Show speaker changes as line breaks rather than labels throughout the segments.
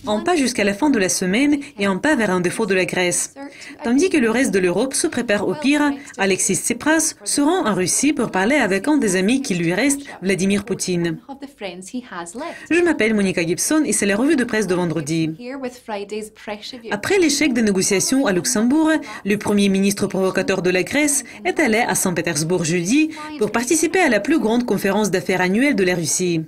un pas jusqu'à la fin de la semaine et un pas vers un défaut de la Grèce. Tandis que le reste de l'Europe se prépare au pire, Alexis Tsipras se rend en Russie pour parler avec un des amis qui lui reste, Vladimir Poutine. Je m'appelle Monica Gibson et c'est la revue de presse de vendredi. Après l'échec des négociations à Luxembourg, le premier ministre provocateur de la Grèce est allé à Saint-Pétersbourg jeudi pour participer à la plus grande conférence d'affaires annuelle de la Russie.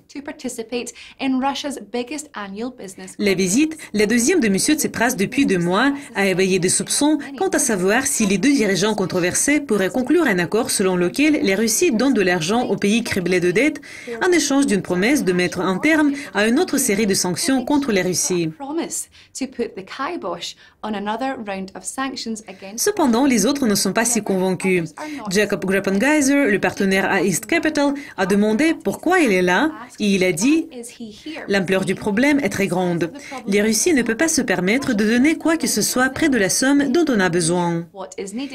La visite, la deuxième de M. Tsipras depuis 2 mois, a éveillé des soupçons quant à savoir si les deux dirigeants controversés pourraient conclure un accord selon lequel la Russie donne de l'argent au pays criblé de dettes en échange d'une promesse de mettre un terme à une autre série de sanctions contre la Russie. Cependant, les autres ne sont pas si convaincus. Jacob Grapengeiser, le partenaire à East Capital, a demandé pourquoi il est là et il a dit « L'ampleur du problème est très grande. La Russie ne peut pas se permettre de donner quoi que ce soit près de la somme dont on a besoin.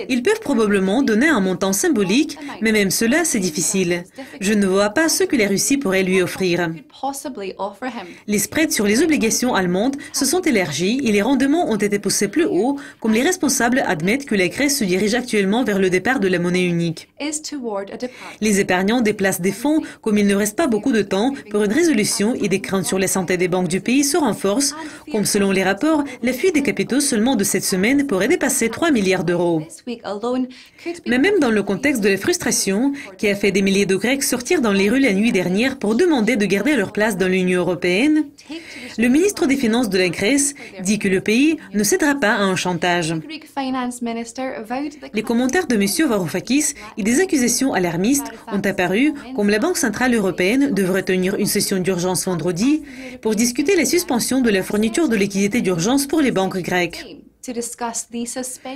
Ils peuvent probablement donner un montant symbolique, mais même cela, c'est difficile. Je ne vois pas ce que la Russie pourrait lui offrir. » Les spreads sur les obligations allemandes se sont élargis et les rendements ont été poussés plus haut, comme les responsables admettent que la Grèce se dirige actuellement vers le départ de la monnaie unique. Les épargnants déplacent des fonds comme il ne reste pas beaucoup de temps pour une résolution et des craintes sur la santé des banques du pays se renforcent, comme selon les rapports, la fuite des capitaux seulement de cette semaine pourrait dépasser 3 milliards d'euros. Mais même dans le contexte de la frustration, qui a fait des milliers de Grecs sortir dans les rues la nuit dernière pour demander de garder leur place dans l'Union européenne, le ministre des Finances de la Grèce dit que le pays ne cédera pas à un chantage. Les commentaires de M. Varoufakis et des accusations alarmistes ont apparu comme la Banque centrale européenne devrait tenir une session d'urgence vendredi pour discuter la suspension de la fourniture de liquidités d'urgence pour les banques grecques.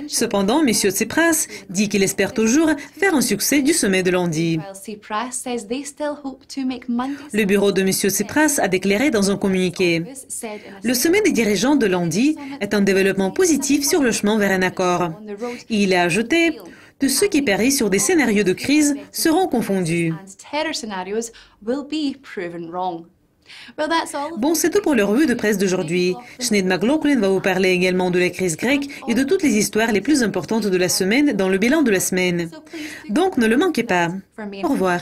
Cependant, M. Tsipras dit qu'il espère toujours faire un succès du sommet de lundi. Le bureau de M. Tsipras a déclaré dans un communiqué « Le sommet des dirigeants de lundi est un développement positif sur le chemin vers un accord. » Et il a ajouté « Tous ceux qui parient sur des scénarios de crise seront confondus. » Bon, c'est tout pour le revue de presse d'aujourd'hui. Sinead McLaughlin va vous parler également de la crise grecque et de toutes les histoires les plus importantes de la semaine dans le bilan de la semaine. Donc, ne le manquez pas. Au revoir.